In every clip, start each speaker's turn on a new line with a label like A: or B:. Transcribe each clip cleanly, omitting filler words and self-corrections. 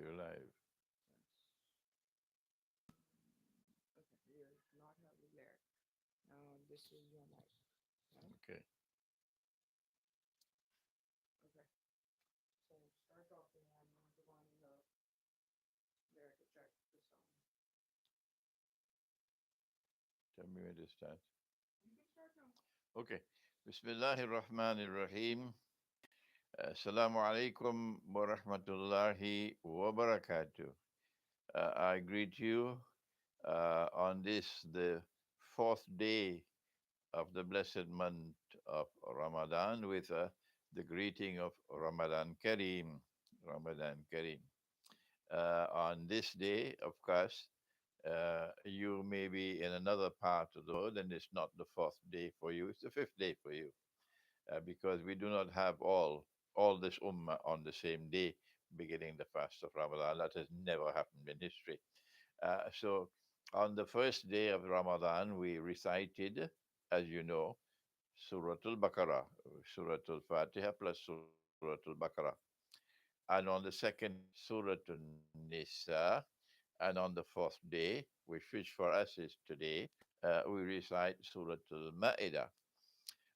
A: You're live.
B: Okay, you're not heavily there. Now this is your mic, right?
A: Okay.
B: Okay. So start talking. I'm going to wind up there to check the sound.
A: Tell me when to start.
B: You can start now.
A: Okay. Bismillahir Rahmanir Rahim. Assalamu alaikum wa rahmatullahi wa barakatuh. I greet you on this, the fourth day of the blessed month of Ramadan, with the greeting of Ramadan Kareem. Ramadan Kareem. On this day, of course, you may be in another part of the world, and it's not the fourth day for you; it's the fifth day for you, because we do not have all this ummah on the same day, beginning the fast of Ramadan. That has never happened in history. So, on the first day of Ramadan, we recited, as you know, Surah Al-Baqarah, Surah Al-Fatiha plus Surah Al-Baqarah. And on the second day, Surah An-Nisa. And on the fourth day, which for us is today, we recite Surah Al-Ma'idah.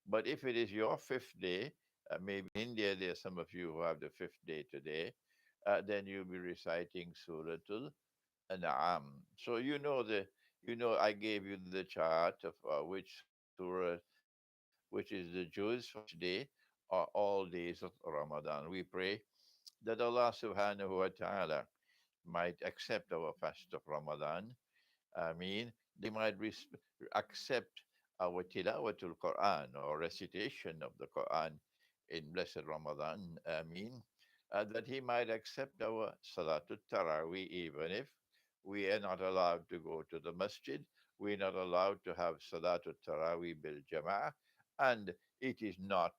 A: But if it is your fifth day, maybe in India there are some of you who have the fifth day today, then you'll be reciting Surah Al-An'am. So I gave you the chart of which surah, which is the juz for which day, are all days of Ramadan. We pray that Allah subhanahu wa ta'ala might accept our fast of Ramadan. I mean, they might accept our tilawatul Quran or recitation of the Quran in blessed Ramadan. I mean, that He might accept our Salatul Taraweeh, even if we are not allowed to go to the masjid. We're not allowed to have Salatul Taraweeh bil Jama'ah, and it is not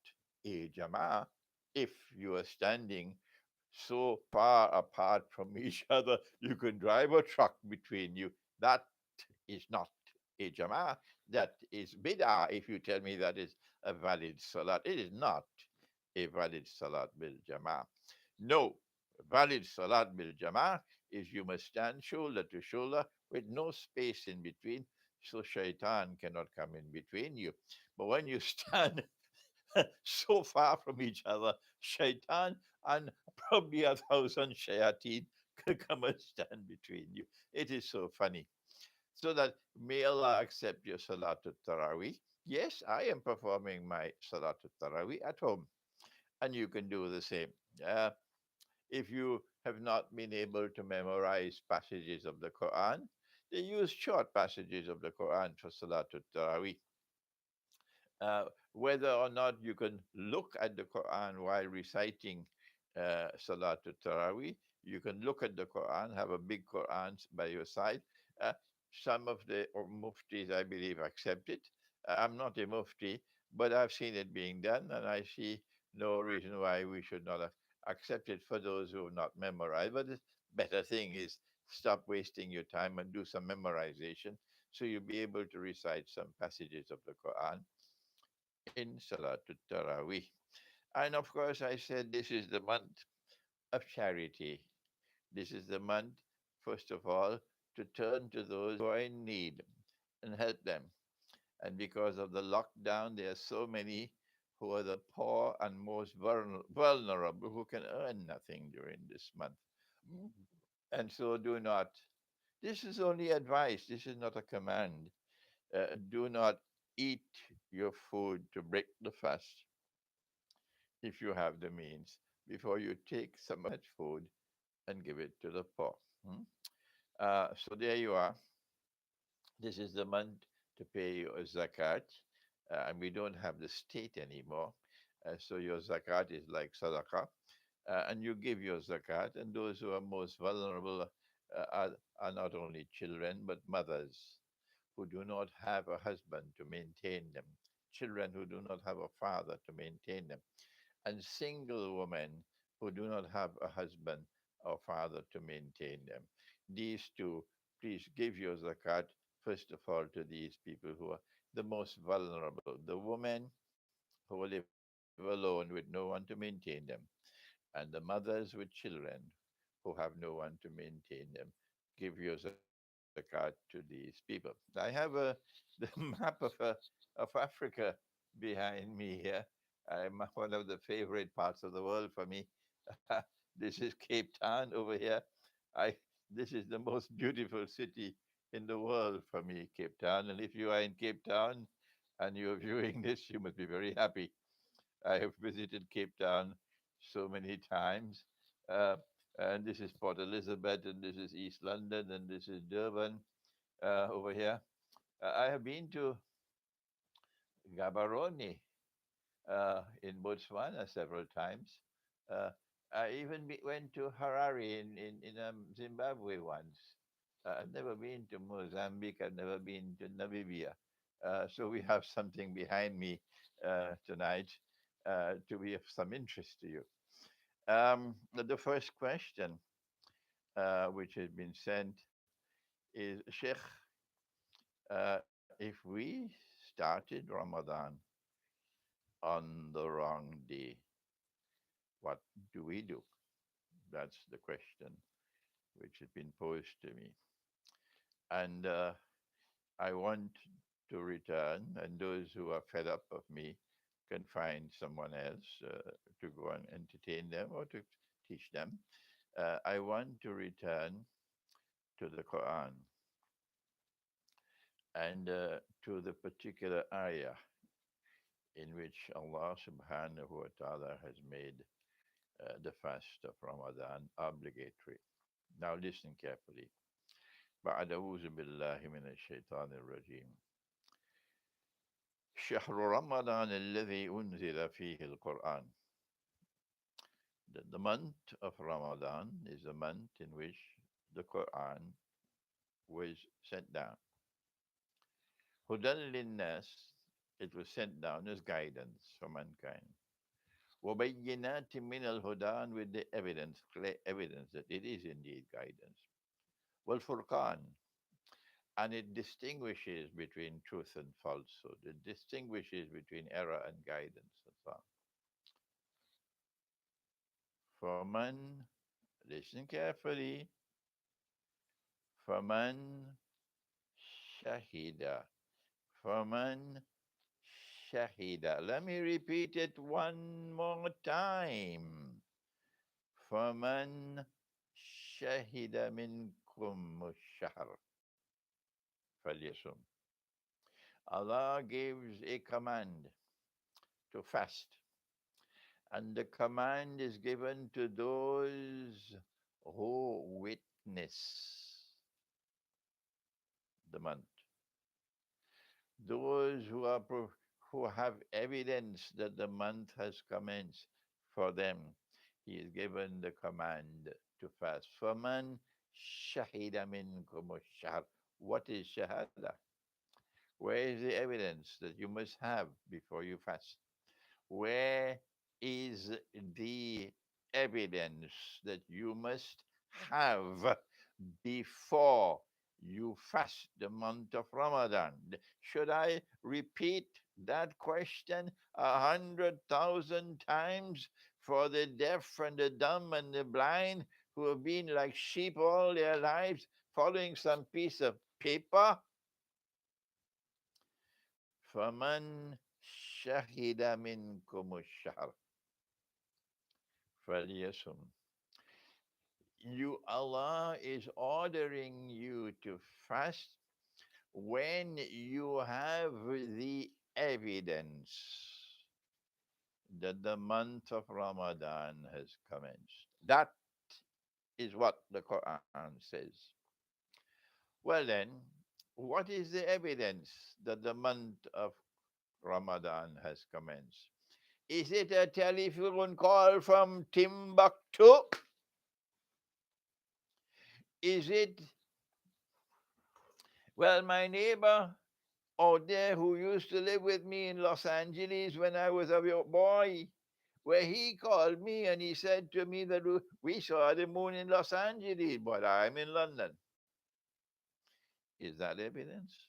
A: a Jama'ah if you are standing so far apart from each other, you can drive a truck between you. That is not a jama'ah. That is bid'ah. If you tell me that is a valid salat, it is not a valid salat bil jama'ah. No, valid salat bil jama'ah is you must stand shoulder to shoulder with no space in between, so shaitan cannot come in between you. But when you stand so far from each other, shaitan and probably 1,000 shayateen can come and stand between you. It is so funny. So that may Allah accept your Salatul Taraweeh. Yes, I am performing my Salatul Taraweeh at home, and you can do the same. Uh, if you have not been able to memorize passages of the Quran, they use short passages of the Quran for Salatul Taraweeh. Whether or not you can look at the Quran while reciting Salatul Taraweeh, you can look at the Quran, have a big Quran by your side. Uh, some of the muftis, I believe, accept it. I'm not a mufti, but I've seen it being done, and I see no reason why we should not accept it for those who have not memorized. But the better thing is stop wasting your time and do some memorization so you'll be able to recite some passages of the Quran in Salatul Taraweeh. And of course, I said this is the month of charity. This is the month, first of all, to turn to those who are in need and help them. And because of the lockdown, there are so many who are the poor and most vulnerable who can earn nothing during this month. And so do not, this is only advice, this is not a command. Do not eat your food to break the fast if you have the means, before you take some of that food and give it to the poor. Hmm? So there you are. This is the month to pay your zakat, and we don't have the state anymore. So your zakat is like sadaqah, and you give your zakat, and those who are most vulnerable are not only children but mothers who do not have a husband to maintain them, children who do not have a father to maintain them, and single women who do not have a husband or father to maintain them. These two, please give your zakat first of all to these people who are the most vulnerable, the women who live alone with no one to maintain them, and the mothers with children who who have no one to maintain them, give your zakat to these people. I have the map of Africa behind me here. One of the favorite parts of the world for me. This is Cape Town over here. I This is the most beautiful city in the world for me, Cape Town. And if you are in Cape Town and you're viewing this, you must be very happy. I have visited Cape Town so many times. Uh, and this is Port Elizabeth, and this is East London, and this is Durban over here. I have been to Gaborone in Botswana several times. Uh, I even went to Harare in Zimbabwe once. I've never been to Mozambique. I've never been to Namibia. So we have something behind me tonight to be of some interest to you. The first question, which has been sent, is Sheikh, if we started Ramadan on the wrong day, what do we do? That's the question which has been posed to me. And I want to return, and those who are fed up of me can find someone else to go and entertain them or to teach them. I want to return to the Quran and to the particular ayah in which Allah subhanahu wa ta'ala has made the fast of Ramadan obligatory. Now listen carefully. بعد أعوذ بالله من الشيطان الرجيم. شهر رمضان الذي أنزل فيه القرآن. The month of Ramadan is the month in which the Quran was sent down. هدى للناس, it was sent down as guidance for mankind. وبينات من الهدى, with the evidence, clear evidence that it is indeed guidance. والفرقان, and it distinguishes between truth and falsehood. It distinguishes between error and guidance and so on. فمن, listen carefully, فمن شهد, فمن شهد. Let me repeat it one more time. فمن شهد منكم الشهر فليصم. Allah gives a command to fast, and the command is given to those who witness the month, those who have evidence that the month has commenced for them. He is given the command to fast. فَمَنْ شَهِدَ مِنْكُمُ الشَّهْرَ. What is shahada? Where is the evidence that you must have before you fast? Where is the evidence that you must have before you fast the month of Ramadan? Should I repeat that question 100,000 times for the deaf and the dumb and the blind who have been like sheep all their lives following some piece of paper? فَمَنْ شَهِدَ مِنْكُمُ الشَّهْرَ فَلْيَصُمْ. Allah is ordering you to fast when you have the evidence that the month of Ramadan has commenced. That is what the Quran says. Well then, what is the evidence that the month of Ramadan has commenced? Is it a telephone call from Timbuktu? Is it, well, my neighbor out there who used to live with me in Los Angeles when I was a boy, where he called me and he said to me that we saw the moon in Los Angeles, but I'm in London. Is that evidence?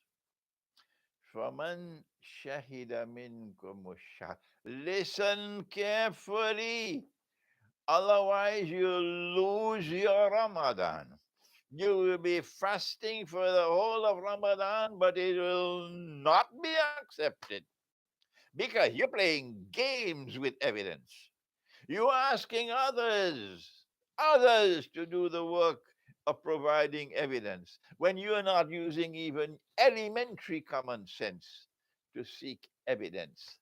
A: فَمَنْ شَهِدَ مِنْكُمُ الشَّهْرَ. Listen carefully. Otherwise, you'll lose your Ramadan. You will be fasting for the whole of Ramadan, but it will not be accepted because you're playing games with evidence. You're asking others to do the work of providing evidence when you're not using even elementary common sense to seek evidence.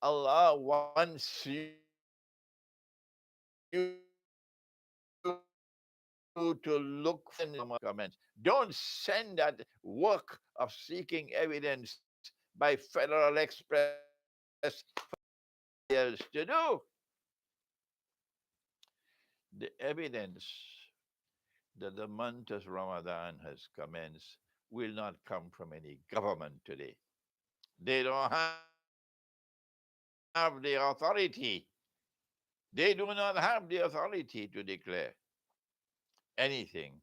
A: Allah wants you to look for evidence in the comments. Don't send that work of seeking evidence by Federal Express for somebody else to do. The evidence that the month of Ramadan has commenced will not come from any government today. They don't have the authority. They do not have the authority to declare anything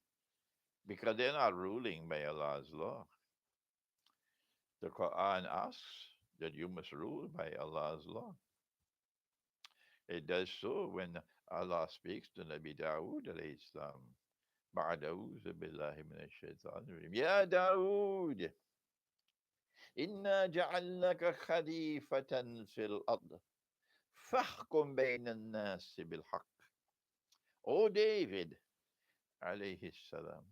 A: because they're not ruling by Allah's law. The Quran asks that you must rule by Allah's law. It does so when Allah speaks to Nabi Dawood alayhi salam. بعد أعوذ بالله من الشيطان الرجيم يا داود إنا جعلناك خليفة في الأرض فاحكم بين الناس بالحق. O David alayhi salam,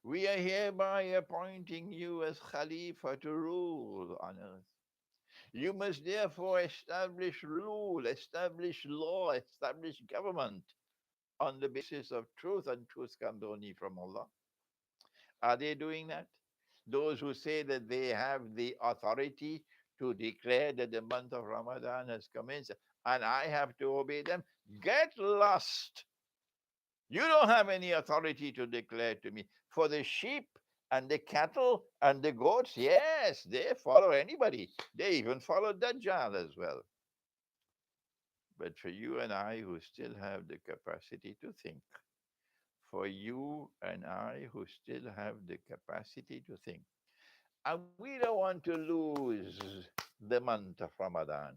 A: we are hereby appointing you as Khalifa to rule on earth. You must therefore establish rule, establish law, establish government on the basis of truth, and truth comes only from Allah. Are they doing that? Those who say that they have the authority to declare that the month of Ramadan has commenced and I have to obey them, get lost. You don't have any authority to declare to me. For the sheep and the cattle and the goats, yes, they follow anybody. They even follow Dajjal as well. But for you and I who still have the capacity to think, for you and I who still have the capacity to think, and we don't want to lose the month of Ramadan.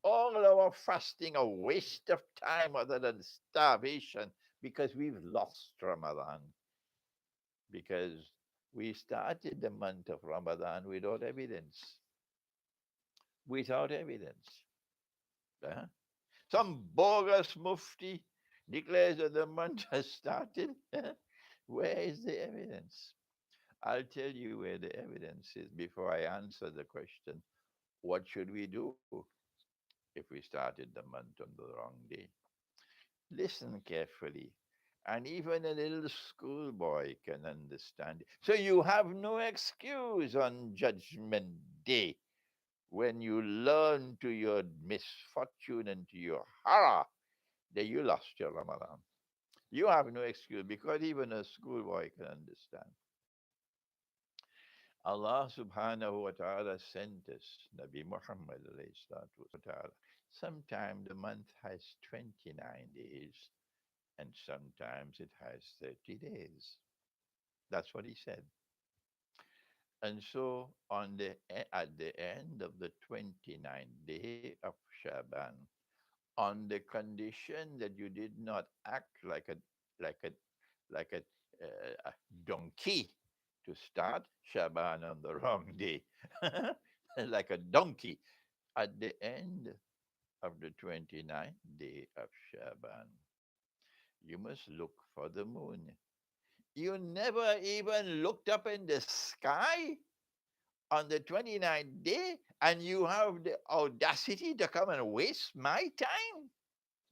A: All our fasting a waste of time other than starvation because we've lost Ramadan. Because we started the month of Ramadan without evidence. Without evidence. Uh-huh. Some bogus mufti declares that the month has started. Where is the evidence? I'll tell you where the evidence is before I answer the question, what should we do if we started the month on the wrong day? Listen carefully. And even a little schoolboy can understand it. So you have no excuse on Judgment Day when you learn to your misfortune and to your horror that you lost your Ramadan. You have no excuse because even a schoolboy can understand. Allah subhanahu wa ta'ala sent us Nabi Muhammad alayhi salatu wa ta'ala. Sometime the month has 29 days and sometimes it has 30 days. That's what he said. And so at the end of the 29th day of Shaban, on the condition that you did not act like a like a donkey to start Shaban on the wrong day, like a donkey. At the end of the 29th day of Shaban, you must look for the moon. You never even looked up in the sky on the 29th day and you have the audacity to come and waste my time?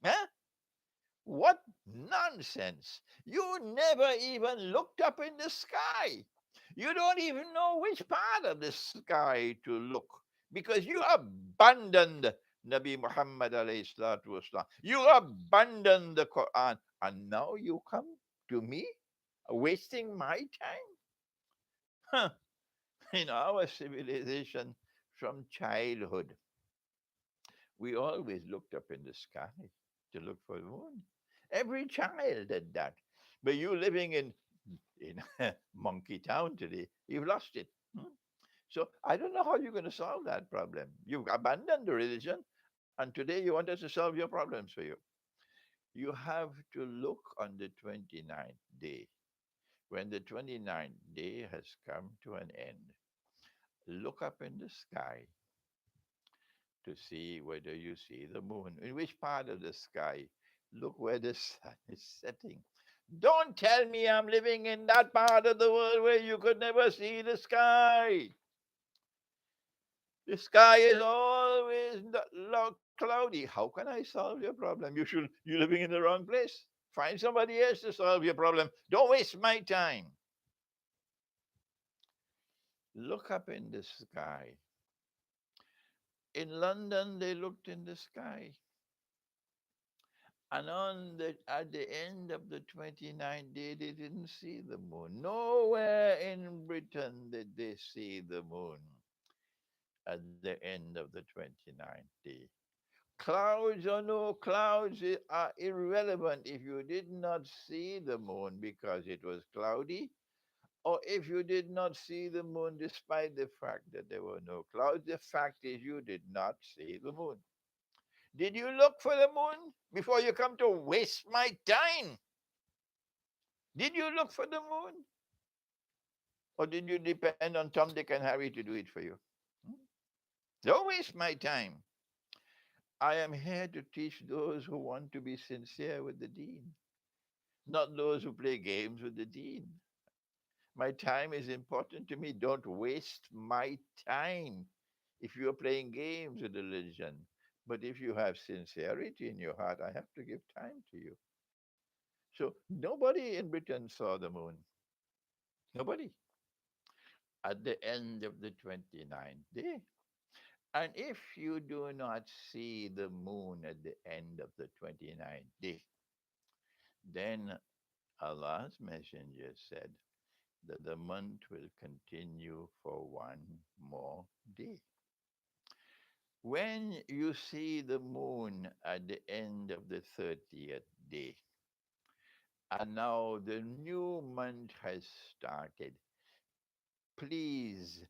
A: Huh? What nonsense. You never even looked up in the sky. You don't even know which part of the sky to look because you abandoned Nabi Muhammad alayhi salatu wasalam. You abandoned the Quran and now you come to me wasting my time? Huh. In our civilization from childhood, we always looked up in the sky to look for the moon. Every child did that. But you living in Monkey Town today, you've lost it. Hmm? So I don't know how you're going to solve that problem. You've abandoned the religion, and today you want us to solve your problems for you. You have to look on the 29th day. When the 29th day has come to an end, look up in the sky to see whether you see the moon. In which part of the sky? Look where the sun is setting. Don't tell me I'm living in that part of the world where you could never see the sky. The sky is always cloudy. How can I solve your problem? You're living in the wrong place. Find somebody else to solve your problem. Don't waste my time. Look up in the sky. In London, they looked in the sky. And at the end of the 29th day, they didn't see the moon. Nowhere in Britain did they see the moon at the end of the 29th day. Clouds or no clouds are irrelevant if you did not see the moon because it was cloudy, or if you did not see the moon despite the fact that there were no clouds. The fact is, you did not see the moon. Did you look for the moon before you come to waste my time? Did you look for the moon? Or did you depend on Tom, Dick, and Harry to do it for you? Hmm? Don't waste my time. I am here to teach those who want to be sincere with the deen, not those who play games with the deen. My time is important to me. Don't waste my time if you're playing games with religion. But if you have sincerity in your heart, I have to give time to you. So nobody in Britain saw the moon. Nobody. At the end of the 29th day. And if you do not see the moon at the end of the 29th day, then Allah's messenger said that the month will continue for one more day. When you see the moon at the end of the 30th day, and now the new month has started, please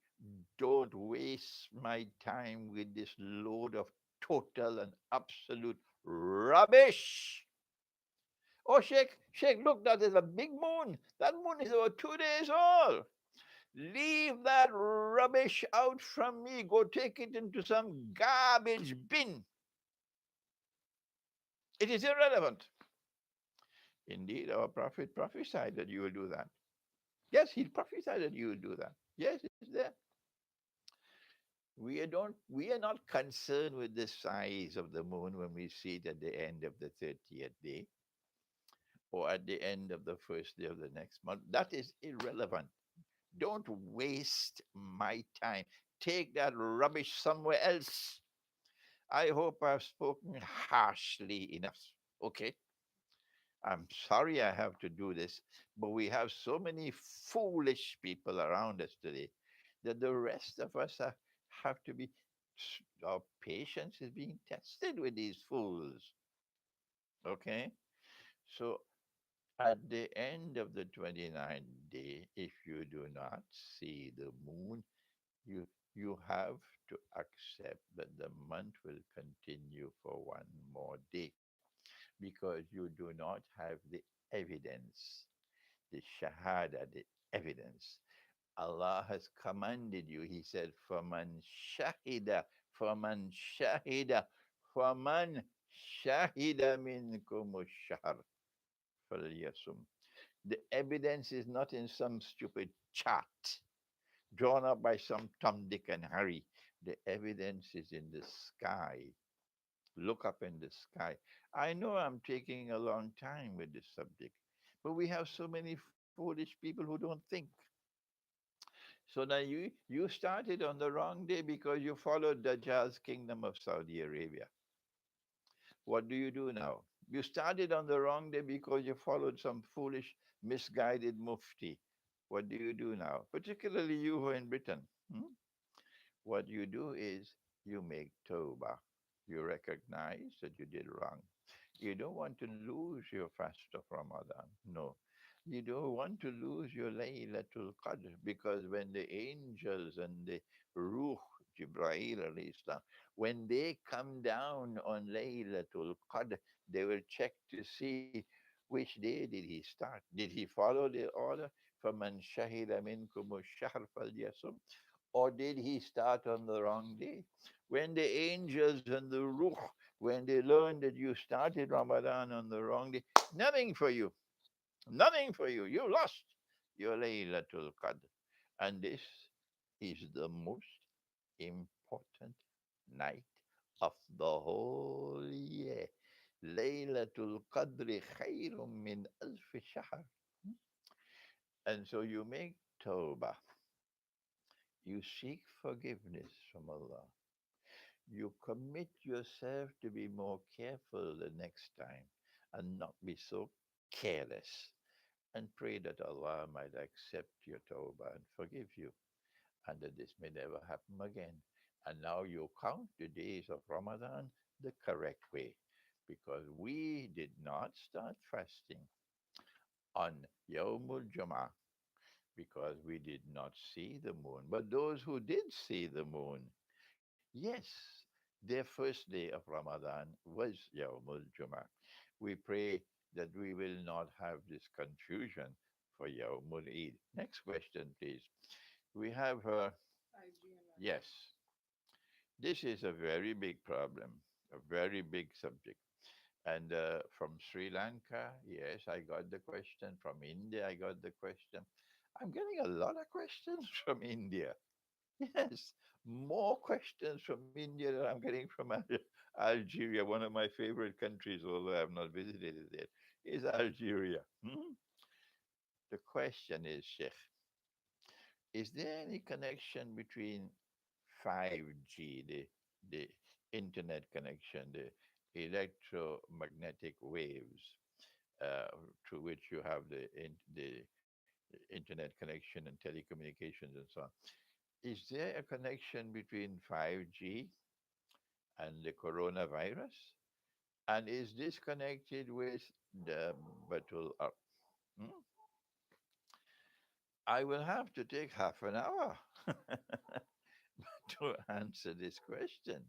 A: don't waste my time with this load of total and absolute rubbish. Oh, Sheikh, look, that is a big moon. That moon is about 2 days old. Leave that rubbish out from me. Go take it into some garbage bin. It is irrelevant. Indeed, our prophet prophesied that you will do that. Yes, he prophesied that you will do that. Yes, it's there. We are not concerned with the size of the moon when we see it at the end of the 30th day or at the end of the first day of the next month. That is irrelevant. Don't waste my time. Take that rubbish somewhere else. I hope I've spoken harshly enough. Okay. I'm sorry I have to do this, but we have so many foolish people around us today that the rest of us have to be, our patience is being tested with these fools. Okay? So at the end of the 29th day, if you do not see the moon, you you have to accept that the month will continue for one more day because you do not have the evidence, the shahada, the evidence. Allah has commanded you. He said, "Faman shahida, faman shahida, faman shahida minkum shahr falyasum." The evidence is not in some stupid chart drawn up by some Tom, Dick, and Harry. The evidence is in the sky. Look up in the sky. I know I'm taking a long time with this subject, but we have so many foolish people who don't think. So now you started on the wrong day because you followed Dajjal's kingdom of Saudi Arabia. What do you do now? You started on the wrong day because you followed some foolish, misguided mufti. What do you do now? Particularly you who are in Britain. Hmm? What you do is you make tawbah. You recognize that you did wrong. You don't want to lose your fast of Ramadan. No. You don't want to lose your Laylatul Qadr because when the angels and the Ruh Jibreel alayhi salam, when they come down on Laylatul Qadr, they will check to see which day did he start. Did he follow the order? فَمَنْ شَهِدَ مِنْكُمُ الشَّهْرَ فَلْيَصُمْ, or did he start on the wrong day? When the angels and the ruh, when they learn that you started Ramadan on the wrong day, nothing for you. Nothing for you. You lost your Laylatul Qadr. And this is the most important night of the whole year. Laylatul Qadri khayrun min alf shahr. And so you make tawbah. You seek forgiveness from Allah. You commit yourself to be more careful the next time and not be so careless, and pray that Allah might accept your tawbah and forgive you, and that this may never happen again. And now you count the days of Ramadan the correct way, because we did not start fasting on Yawmul Jum'ah because we did not see the moon. But those who did see the moon, yes, their first day of Ramadan was Yawmul Jum'ah. We pray that we will not have this confusion for Yawmul Eid. Next question, please. We have,
B: IG and
A: yes,
B: Magog.
A: this is a very big problem, a very big subject. And from Sri Lanka, yes, I got the question. From India, I got the question. I'm getting a lot of questions from India. Yes, more questions from India than I'm getting from Algeria, one of my favorite countries, although I have not visited it yet, is Algeria. The question is, Sheikh, is there any connection between 5G, the internet connection, the electromagnetic waves, uh, through which you have the internet connection and telecommunications and so on? Is there a connection between 5G and the coronavirus? And is this connected with the Batul Ard? Hmm? I will have to take half an hour to answer this question,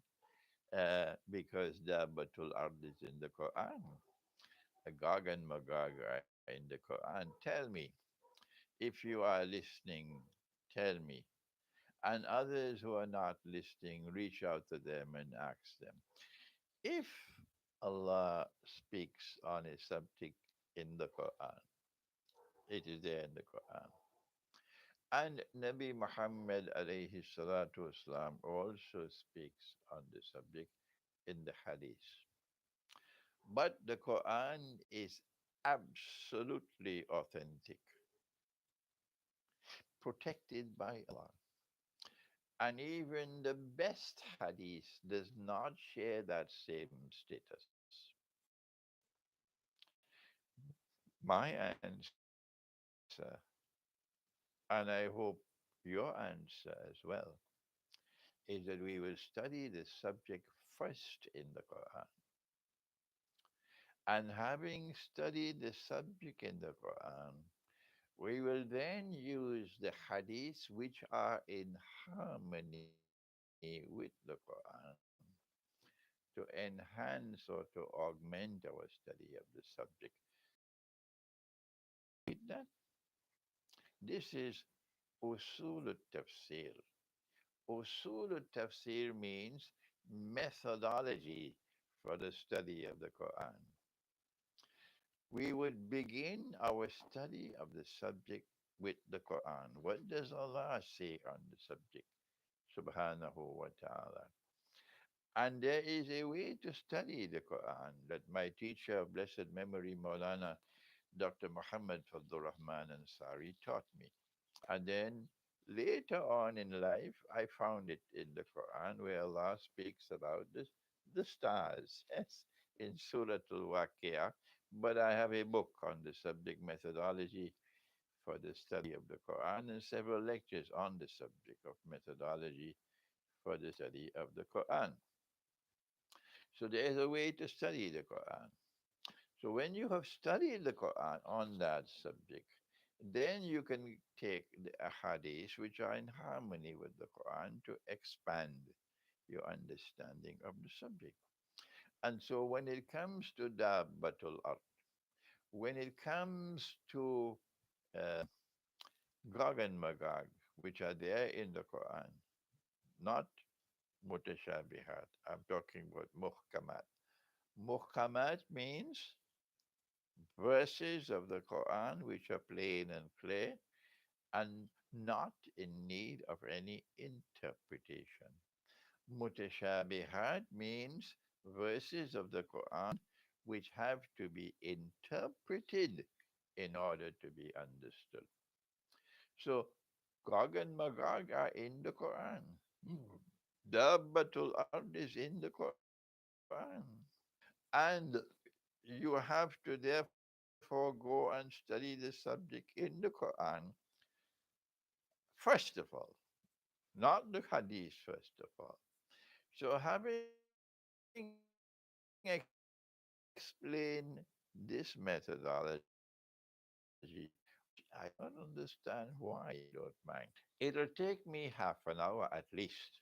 A: because the Batul Ard is in the Quran. Gog and Magog are in the Quran. Tell me, if you are listening, tell me. And others who are not listening, reach out to them and ask them. If Allah speaks on a subject in the Quran, it is there in the Quran. And Nabi Muhammad alayhi salatu wasalam also speaks on the subject in the Hadith. But the Quran is absolutely authentic, protected by Allah. And even the best Hadith does not share that same status. My answer, and I hope your answer as well, is that we will study the subject first in the Quran. And having studied the subject in the Quran, we will then use the hadiths which are in harmony with the Quran to enhance or to augment our study of the subject. Repeat that. This is usul al-tafsir. Usul al-tafsir means methodology for the study of the Quran. We would begin our study of the subject with the Quran. What does Allah say on the subject? Subhanahu wa ta'ala. And there is a way to study the Quran that my teacher of blessed memory, Maulana Dr. Muhammad Fadlur Rahman Ansari, taught me. And then later on in life, I found it in the Quran where Allah speaks about the stars, yes, in Surah Al-Waqi'ah. But I have a book on the subject methodology for the study of the Quran and several lectures on the subject of methodology for the study of the Quran. So there is a way to study the Quran. So when you have studied the Quran on that subject, Then you can take the ahadith which are in harmony with the Quran to expand your understanding of the subject. And so when it comes to Dabbatul Ard, when it comes to uh, Gog and Magog, which are there in the Quran, not mutashabihat, I'm talking about muhkamat. Muhkamat means verses of the Quran which are plain and clear and not in need of any interpretation. Mutashabihat means verses of the Quran which have to be interpreted in order to be understood. So Gog and Magog are in the Quran. Dabbatul Ard is in the Quran. And you have to therefore go and study the subject in the Quran, first of all, not the Hadith, first of all. So, having explained this methodology, which I don't understand why you don't mind, it'll take me half an hour at least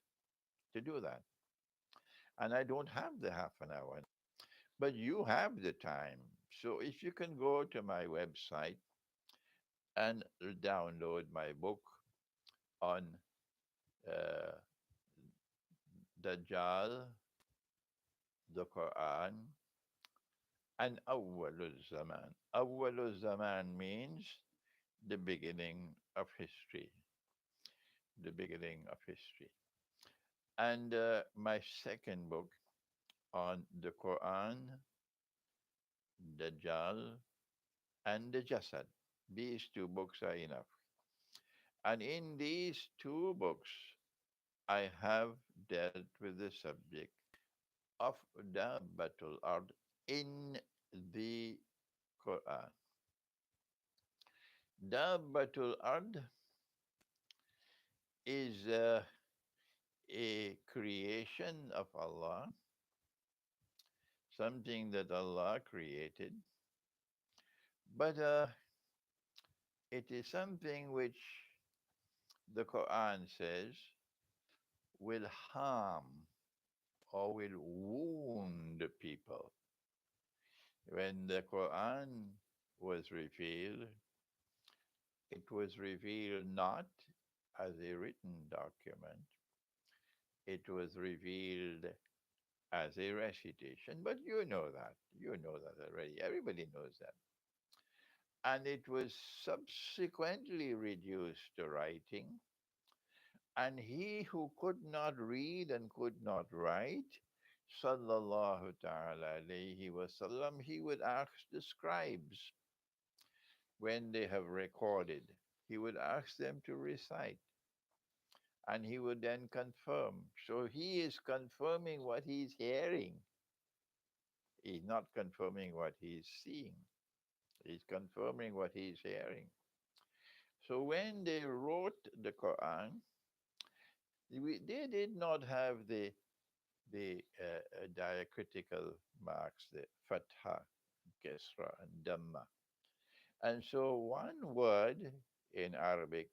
A: to do that. And I don't have the half an hour now. But you have the time. So if you can go to my website and download my book on uh, Dajjal, the Quran, and Awwalul Zaman. Awwalul Zaman means the beginning of history, the beginning of history. And my second book on the Quran, Dajjal, and the Jasad. These two books are enough. And in these two books, I have dealt with the subject of Dabbatul Ard in the Quran. Dabbatul Ard is a creation of Allah, something that Allah created, but it is something which the Quran says will harm or will wound people. When the Quran was revealed, it was revealed not as a written document, it was revealed as a recitation. But you know that. You know that already. Everybody knows that. And it was subsequently reduced to writing. And he who could not read and could not write, sallallahu ta'ala alayhi wasallam, he would ask the scribes when they have recorded, he would ask them to recite and he would then confirm. So he is confirming what he's hearing. He's not confirming what he's seeing. He's confirming what he's hearing. So when they wrote the Quran, they did not have the diacritical marks, the fatha, kesra, and dhamma. And so one word in Arabic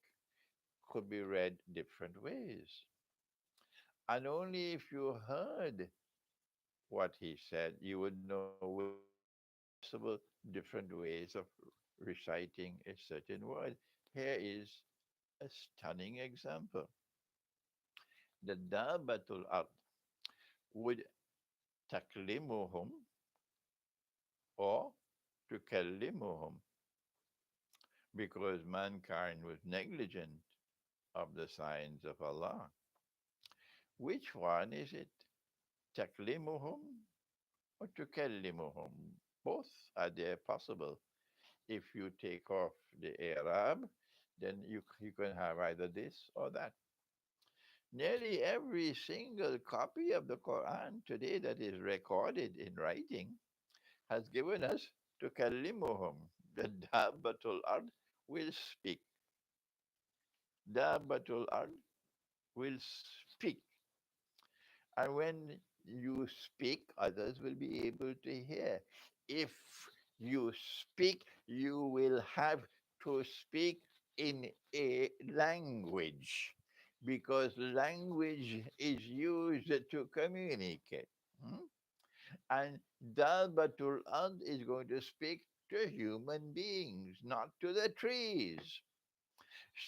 A: could be read different ways. And only if you heard what he said, you would know which possible different ways of reciting a certain word. Here is a stunning example. The Dabatul Ard would taklimuhum or tukallimuhum because mankind was negligent of the signs of Allah. Which one is it? Taklimuhum or tukallimuhum? Both are there possible. If you take off the Arab, then you can have either this or that. Nearly every single copy of the Quran today that is recorded in writing has given us to kallimuhum. The Dabbatul Ard will speak. Dabbatul Ard will speak. And when you speak, others will be able to hear. If you speak, you will have to speak in a language because language is used to communicate. Hmm? And Dalbatul Ard is going to speak to human beings, not to the trees.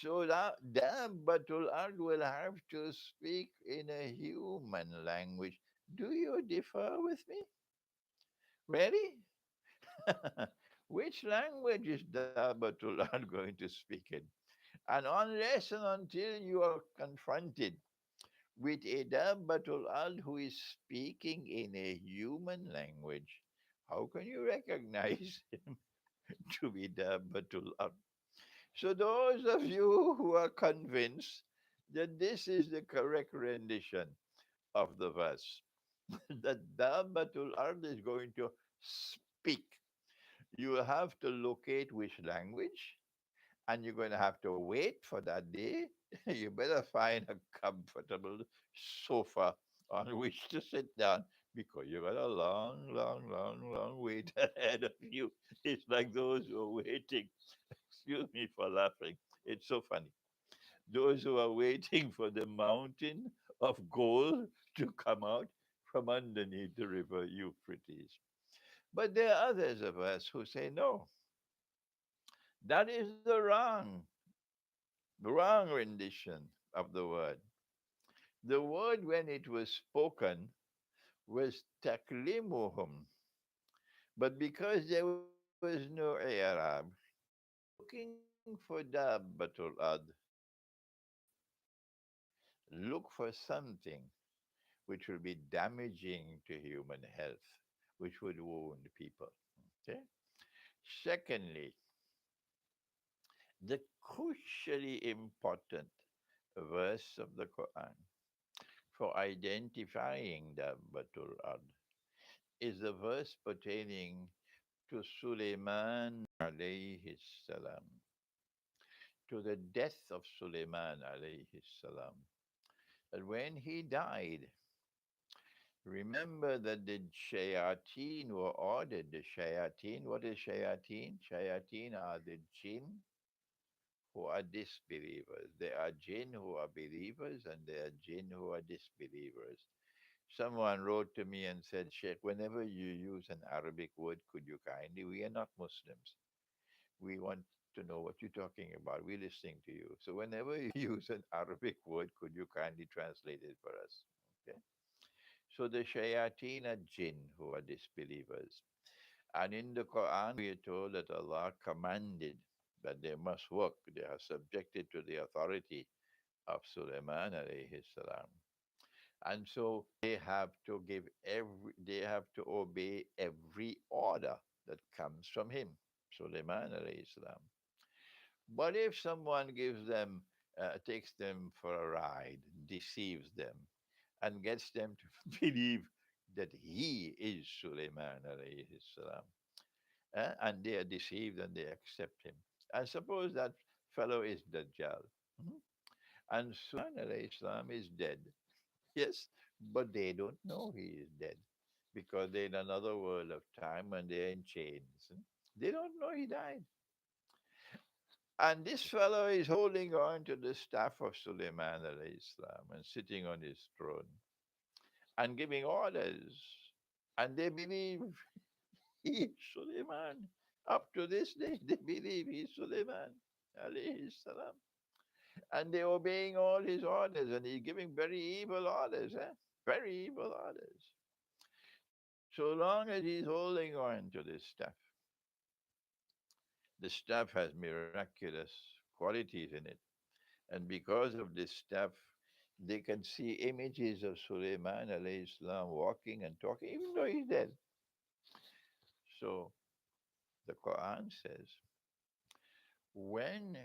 A: So that Dabbatul Ard will have to speak in a human language. Do you differ with me? Really? Which language is Dabbatul Ard going to speak in? And unless and until you are confronted with a Dabbatul Ard who is speaking in a human language, how can you recognize him to be Dabbatul Ard? So those of you who are convinced that this is the correct rendition of the verse, that Dabbatul Ard is going to speak, you will have to locate which language, and you're going to have to wait for that day. You better find a comfortable sofa on which to sit down because you got a long, long, long, long wait ahead of you. It's like those who are waiting. Excuse me for laughing. It's so funny. Those who are waiting for the mountain of gold to come out from underneath the river Euphrates. But there are others of us who say, no, that is the wrong rendition of the word. The word, when it was spoken, was taklimuhum. But because there was no Arab, looking for dabbatul ad, look for something which will be damaging to human health, which would wound people. Okay? Secondly, the crucially important verse of the Quran for identifying the Batul Ad is the verse pertaining to Sulaiman alayhi salam, to the death of Sulaiman alayhi salam. And when he died, remember that the shayateen were ordered. The shayateen, what is shayateen? Shayateen are the jinn who are disbelievers. There are jinn who are believers and there are jinn who are disbelievers. Someone wrote to me and said, Sheikh, whenever you use an Arabic word, could you kindly? We are not Muslims. We want to know what you're talking about. We're listening to you. So whenever you use an Arabic word, could you kindly translate it for us? Okay. So the shayateen are jinn who are disbelievers. And in the Quran, we are told that Allah commanded that they must work. They are subjected to the authority of Sulaiman alayhi salam. And so they have to obey every order that comes from him, Sulaiman alayhi salam. But if someone takes them for a ride, deceives them, and gets them to believe that he is Sulaiman alayhi salam, and they are deceived and they accept him. And suppose that fellow is Dajjal, mhm, and Sulaiman alayhi salam is dead. Yes, but they don't know he is dead because they're in another world of time and they're in chains. They don't know he died. And this fellow is holding on to the staff of Suleiman alayhi salam and sitting on his throne and giving orders. And they believe he is Suleiman. Up to this day, they believe he's Suleiman alayhi salam. And they're obeying all his orders and he's giving very evil orders, eh? Very evil orders. So long as he's holding on to this stuff, the stuff has miraculous qualities in it. And because of this stuff, they can see images of Sulaiman alayhi salam walking and talking, even though he's dead. So the Quran says, when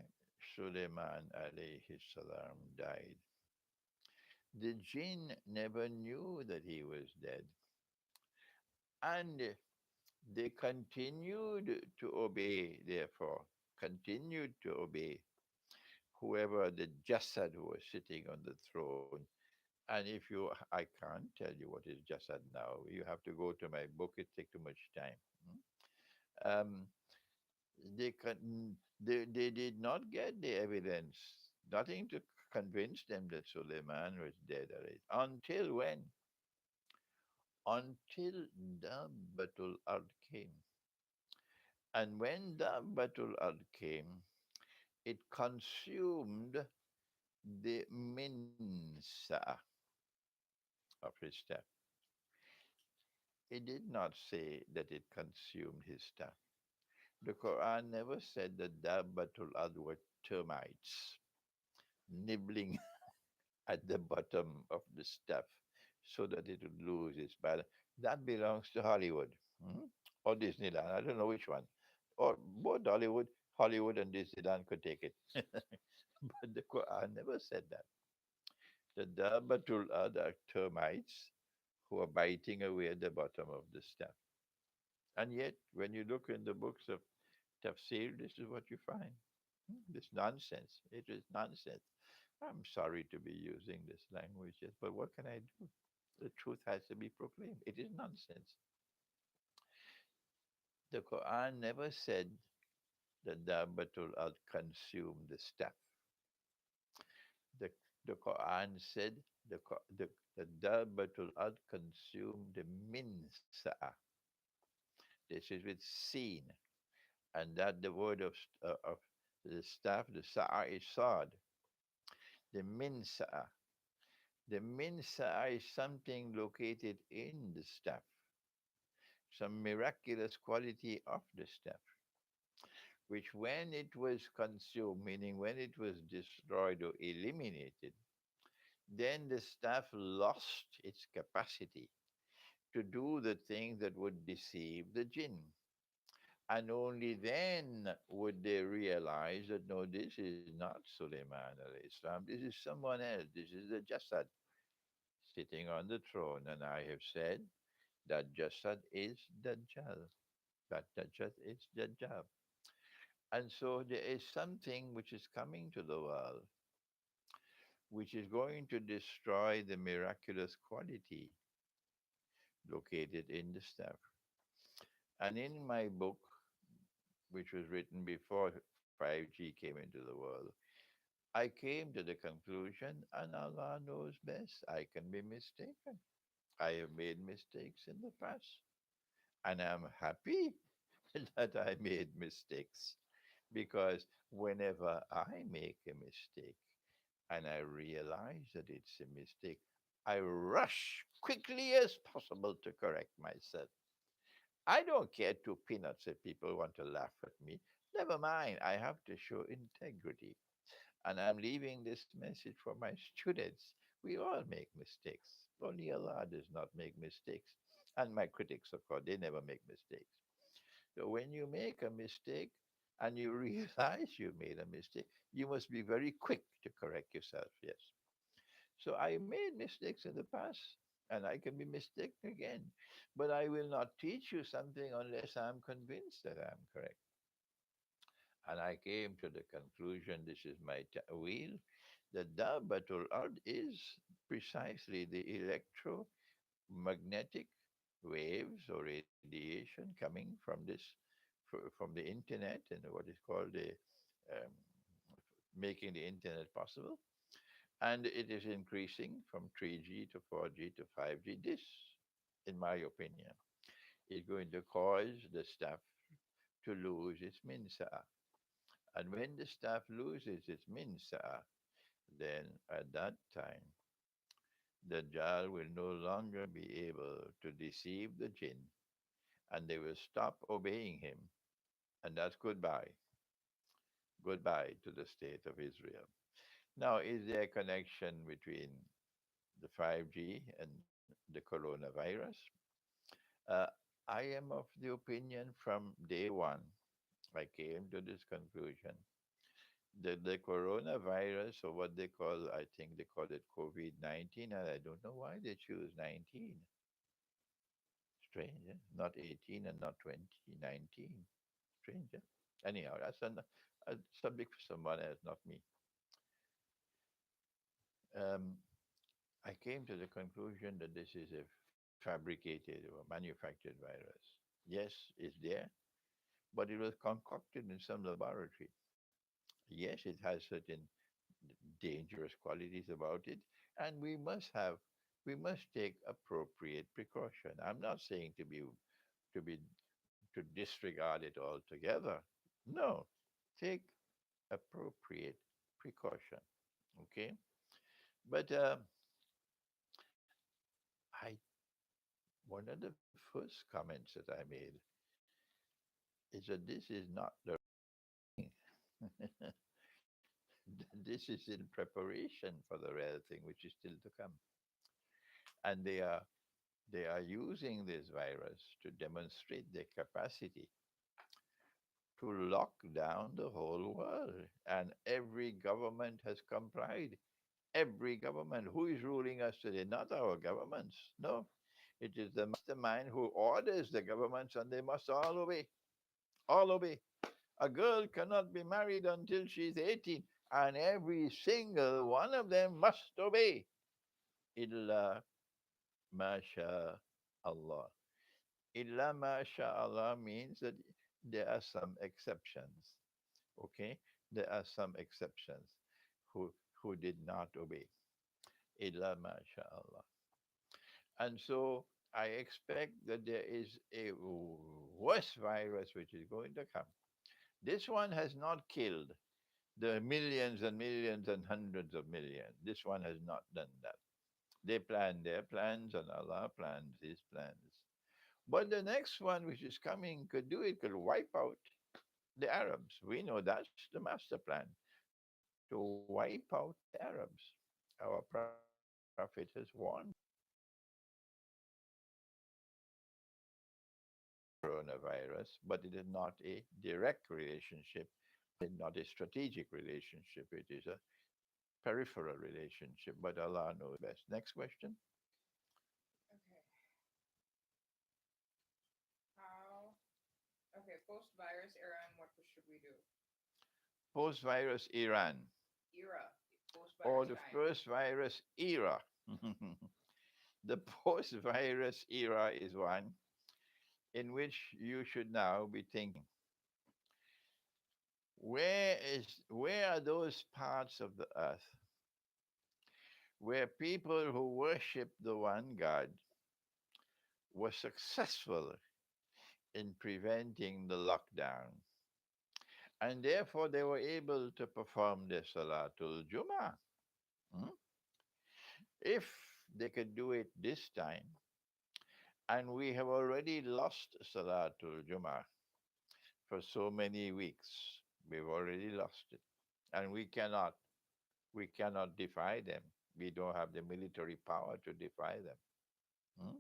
A: Sulaiman alayhi salam died, the jinn never knew that he was dead. And they continued to obey, therefore, continued to obey whoever the Jasad who was sitting on the throne. And if you, I can't tell you what is Jasad now. You have to go to my book. It takes too much time. Hmm? Um, They did not get the evidence, nothing to convince them that Suleiman was dead already. Until when? Until Dabbatul Ard came. And when Dabbatul Ard came, it consumed the minsa of his staff. It did not say that it consumed his staff. The Quran never said that Dabbatul Ard were termites nibbling at the bottom of the staff so that it would lose its balance. That belongs to Hollywood, hmm? Or Disneyland. I don't know which one. Or both Hollywood and Disneyland could take it. But the Quran never said that. The Dabbatul Ard are termites who are biting away at the bottom of the staff. And yet, when you look in the books of tafsir, this is what you find. This nonsense. It is nonsense. I'm sorry to be using this language, yes, but what can I do? The truth has to be proclaimed. It is nonsense. The Quran never said that Dabbatul Ard consumed the staff. The, the Quran said the Dabbatul Ard consumed the minsa'a. This is with seen, and that the word of the staff, the sa'a is sad. The minsa'a. The minsa'a is something located in the staff, some miraculous quality of the staff, which when it was consumed, meaning when it was destroyed or eliminated, then the staff lost its capacity to do the things that would deceive the jinn. And only then would they realize that no, this is not Sulaiman alayhi salam, this is someone else, this is the Jasad sitting on the throne. And I have said that Jasad is Dajjal. That Dajjal is Dajjal. And so there is something which is coming to the world, which is going to destroy the miraculous quality located in the staff. And in my book, which was written before 5G came into the world, I came to the conclusion, and Allah knows best, I can be mistaken. I have made mistakes in the past, and I'm happy that I made mistakes because whenever I make a mistake and I realize that it's a mistake, I rush quickly as possible to correct myself. I don't care two peanuts if people want to laugh at me. Never mind, I have to show integrity. And I'm leaving this message for my students. We all make mistakes. Only Allah does not make mistakes. And my critics, of course, they never make mistakes. So when you make a mistake and you realize you made a mistake, you must be very quick to correct yourself. Yes. So I made mistakes in the past and I can be mistaken again. But I will not teach you something unless I'm convinced that I'm correct. And I came to the conclusion, this is my wheel, that Dabbatul Ard is precisely the electromagnetic waves or radiation coming from from the internet and what is called the um, making the internet possible. And it is increasing from 3G to 4G to 5G. This, in my opinion, is going to cause the staff to lose its minsa. And when the staff loses its minsa, then at that time, the Dajjal will no longer be able to deceive the jinn and they will stop obeying him. And that's goodbye. Goodbye to the state of Israel. Now, is there a connection between the 5G and the coronavirus? Uh, I am of the opinion from day one, I came to this conclusion that the coronavirus, or what they call, I think they call it COVID 19, and I don't know why they choose 19. Strange, eh? Not 18 and not 20, 19. Strange, eh? Anyhow, that's a subject for someone else, not me. Um, I came to the conclusion that this is a fabricated or manufactured virus. Yes, it's there, but it was concocted in some laboratory. Yes, it has certain dangerous qualities about it, and we must take appropriate precaution. I'm not saying to be to disregard it altogether. No, take appropriate precaution. Okay, but I one of the first comments that I made is that this is not the thing. This is in preparation for the real thing, which is still to come, and they are using this virus to demonstrate their capacity to lock down the whole world. And every government has complied. Every government. Who is ruling us today? Not our governments. No. It is the mastermind who orders the governments, and they must all obey. All obey. A girl cannot be married until she's 18, and every single one of them must obey. Illa masha Allah. Illa masha Allah means that there are some exceptions. Okay? There are some exceptions who did not obey. Illa masha Allah. And so I expect that there is a worse virus which is going to come. This one has not killed the millions and millions and hundreds of millions. This one has not done that. They plan their plans and Allah plans his plans. But the next one which is coming could do it, could wipe out the Arabs. We know that's the master plan, to wipe out the Arabs. Our Prophet has warned coronavirus, but it is not a direct relationship, not a strategic relationship. It is a peripheral relationship, but Allah knows best. Next question.
B: Okay. How? Okay. Post-virus era, and what should we do?
A: Post virus Iran,
B: Era.
A: or
B: Post-virus
A: the
B: time.
A: first virus era. The post virus era is one in which you should now be thinking, where are those parts of the earth where people who worship the one God were successful in preventing the lockdown, and therefore they were able to perform their Salatul Jummah. Hmm? If they could do it this time, and we have already lost Salatul Jummah for so many weeks, we've already lost it, and we cannot defy them. We don't have the military power to defy them. Hmm?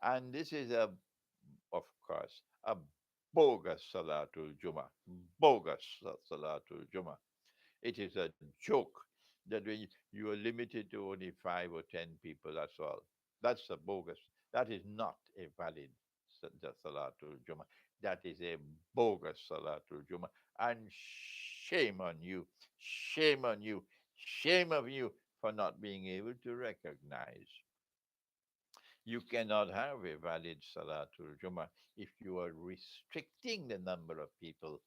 A: And this is of course, a bogus Salatul Jummah. Bogus Salatul Jummah. It is a joke that when you are limited to only 5 or 10 people, that's all. That's a bogus. That is not a valid Salatul Jummah. That is a bogus Salatul Jummah. And shame on you. Shame on you. Shame on you for not being able to recognize. You cannot have a valid Salatul Jummah if you are restricting the number of people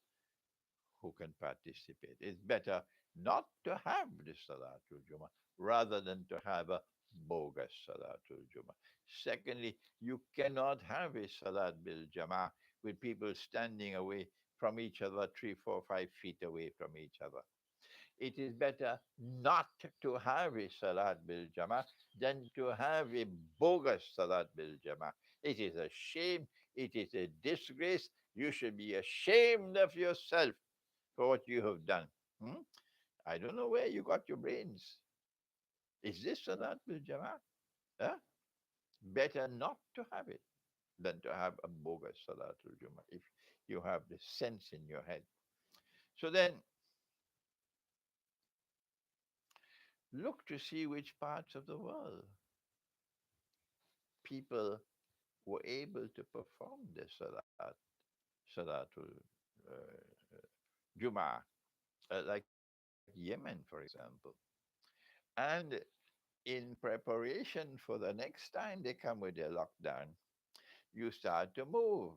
A: who can participate. It's better not to have the Salatul Jummah rather than to have a bogus Salatul Jummah. Secondly, you cannot have a Salat bil Jama'ah with people standing away from each other, 3, 4, 5 feet away from each other. It is better not to have a Salat bil Jama'ah than to have a bogus Salat bil Jama'ah. It is a shame. It is a disgrace. You should be ashamed of yourself for what you have done. Hmm? I don't know where you got your brains. Is this Salat bil Jama'ah? Huh? Better not to have it than to have a bogus Salatul Jummah if you have the sense in your head. So then look to see which parts of the world people were able to perform the Salatul Jummah, like Yemen, for example. And in preparation for the next time they come with their lockdown, you start to move.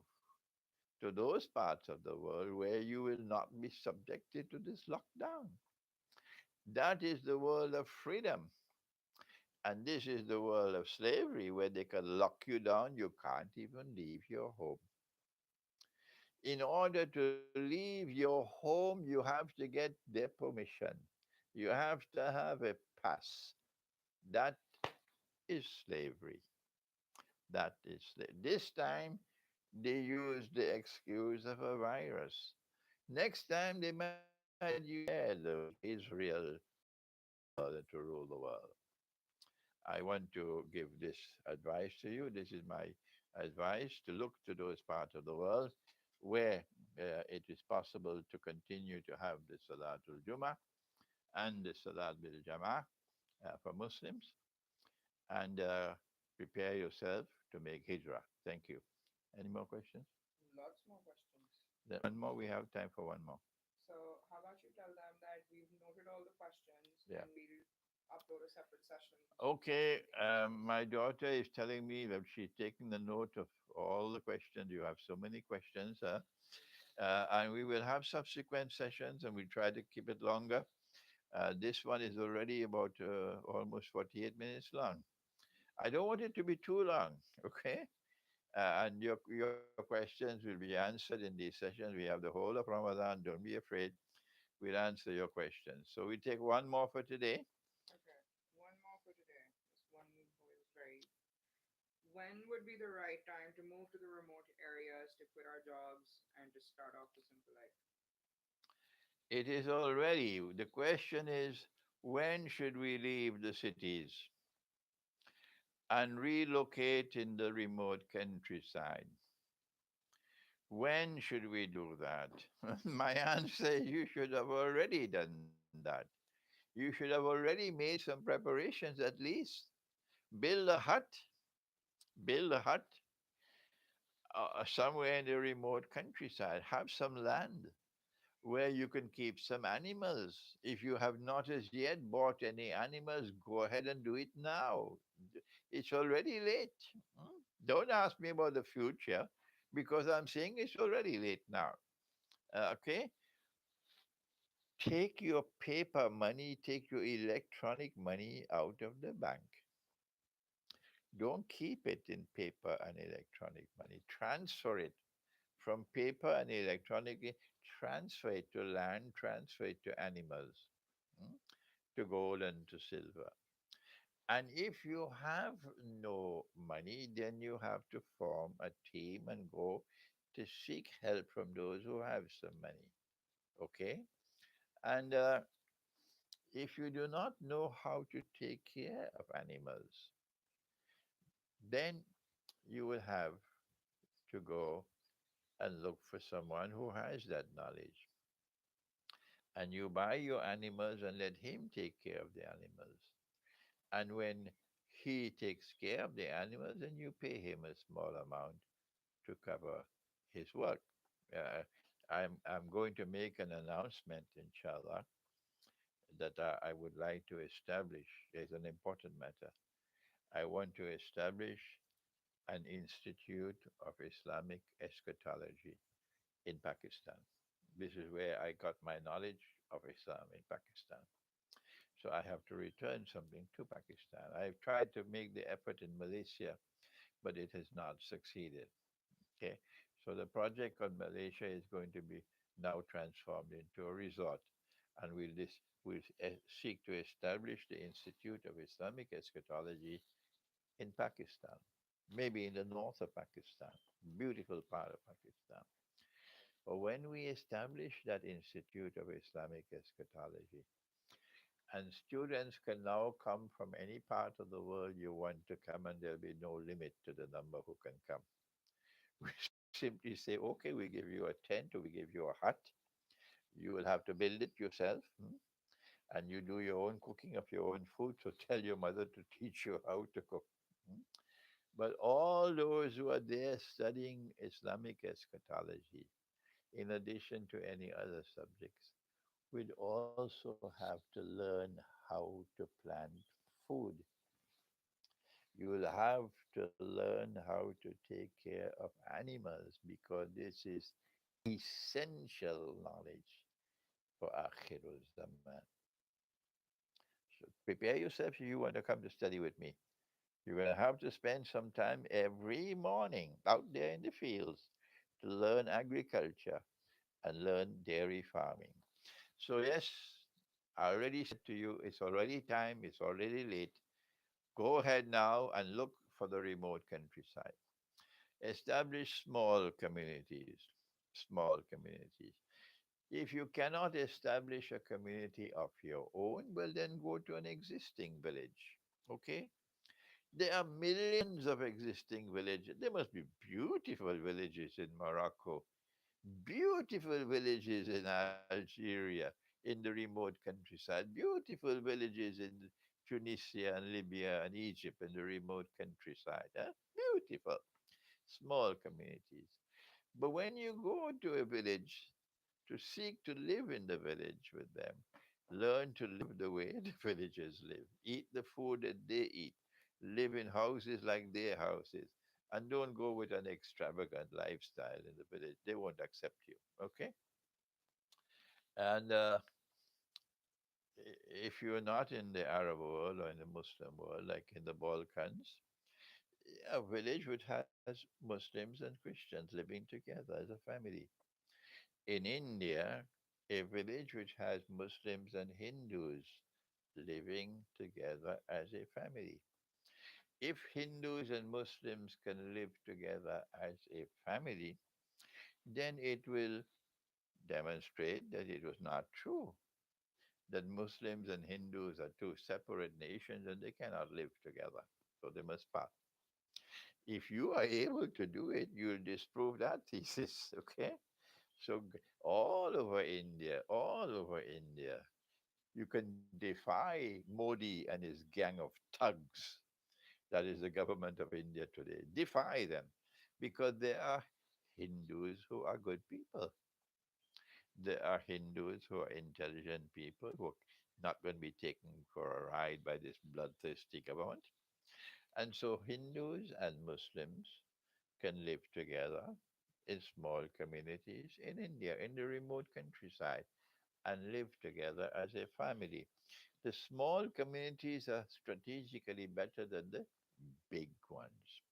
A: to those parts of the world where you will not be subjected to this lockdown. That is the world of freedom. And this is the world of slavery where they can lock you down. You can't even leave your home. In order to leave your home, you have to get their permission. You have to have a pass. That is slavery. That is this time they use the excuse of a virus. Next time they might use Israel to rule the world. I want to give this advice to you. This is my advice to look to those parts of the world where it is possible to continue to have the Salatul Jummah and the Salat bil Jama'ah for Muslims, and prepare yourself to make hijrah. Thank you. Any more questions?
B: Lots more questions.
A: Then one more. We have time for one more.
B: So, how about you tell them that we've noted all the questions
A: Yeah.
B: and we'll upload a separate session.
A: Okay. My daughter is telling me that she's taking the note of all the questions. You have so many questions, and we will have subsequent sessions, and we'll try to keep it longer. This one is already about almost 48 minutes long. I don't want it to be too long, okay? And your questions will be answered in these sessions. We have the whole of Ramadan. Don't be afraid. We'll answer your questions. So we take one more for today.
B: Okay, one more for today. This one who is very. When would be the right time to move to the remote areas, to quit our jobs, and to start off the simple life?
A: It is already. The question is, when should we leave the cities and relocate in the remote countryside? When should we do that? My answer is you should have already done that. You should have already made some preparations at least. Build a hut, build a hut somewhere in the remote countryside. Have some land where you can keep some animals. If you have not as yet bought any animals, go ahead and do it now. It's already late. Don't ask me about the future because I'm saying it's already late now. Okay? Take your paper money, take your electronic money out of the bank. Don't keep it in paper and electronic money. Transfer it from paper and electronic, transfer it to land, transfer it to animals, mm, to gold and to silver. And if you have no money, then you have to form a team and go to seek help from those who have some money. Okay? And if you do not know how to take care of animals, then you will have to go and look for someone who has that knowledge. And you buy your animals and let him take care of the animals. And when he takes care of the animals, then you pay him a small amount to cover his work. Uh, I'm going to make an announcement, inshallah, that I would like to establish. There's an important matter. I want to establish an institute of Islamic eschatology in Pakistan. This is where I got my knowledge of Islam in Pakistan. So I have to return something to Pakistan. I've tried to make the effort in Malaysia, but it has not succeeded. Okay, so the project on Malaysia is going to be now transformed into a resort, and we'll seek to establish the Institute of Islamic Eschatology in Pakistan, maybe in the north of Pakistan, beautiful part of Pakistan. But when we establish that Institute of Islamic Eschatology, and students can now come from any part of the world you want to come, and there'll be no limit to the number who can come. We simply say, okay, we give you a tent or we give you a hut. You will have to build it yourself, and you do your own cooking of your own food. So tell your mother to teach you how to cook. But all those who are there studying Islamic eschatology, in addition to any other subjects, will also have to learn how to plant food. You will have to learn how to take care of animals because this is essential knowledge for Akhirul Zaman. So prepare yourself if you want to come to study with me. You're going to have to spend some time every morning out there in the fields to learn agriculture and learn dairy farming. So, yes, I already said to you, it's already time, it's already late. Go ahead now and look for the remote countryside. Establish small communities. Small communities. If you cannot establish a community of your own, well, then go to an existing village. Okay? There are millions of existing villages. There must be beautiful villages in Morocco, beautiful villages in Algeria, in the remote countryside, beautiful villages in Tunisia and Libya and Egypt in the remote countryside. Huh? Beautiful, small communities. But when you go to a village to seek to live in the village with them, learn to live the way the villagers live, eat the food that they eat, live in houses like their houses, and don't go with an extravagant lifestyle in the village. They won't accept you. Okay? And if you're not in the Arab world or in the Muslim world, like in the Balkans, a village which has Muslims and Christians living together as a family. In India, a village which has Muslims and Hindus living together as a family. If Hindus and Muslims can live together as a family, then it will demonstrate that it was not true that Muslims and Hindus are two separate nations and they cannot live together. So they must part. If you are able to do it, you'll disprove that thesis, okay? So all over India, you can defy Modi and his gang of thugs. That is the government of India today. Defy them because there are Hindus who are good people. There are Hindus who are intelligent people who are not going to be taken for a ride by this bloodthirsty government. And so Hindus and Muslims can live together in small communities in India, in the remote countryside, and live together as a family. The small communities are strategically better than the big ones.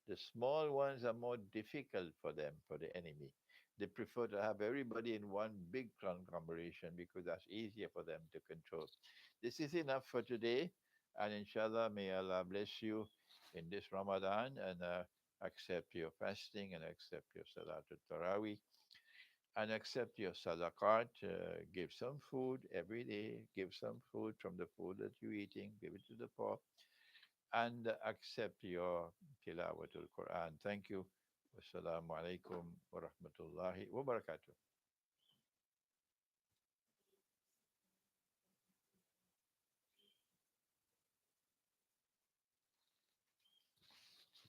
A: The small ones are more difficult for them, for the enemy. They prefer to have everybody in one big conglomeration because that's easier for them to control. This is enough for today. And inshallah, may Allah bless you in this Ramadan and accept your fasting and accept your Salatul Taraweeh and accept your sadaqat. Give some food every day. Give some food from the food that you're eating. Give it to the poor and accept your tilawatul Quran. Thank you. Wassalamu alaikum wa rahmatullahi wa barakatuh.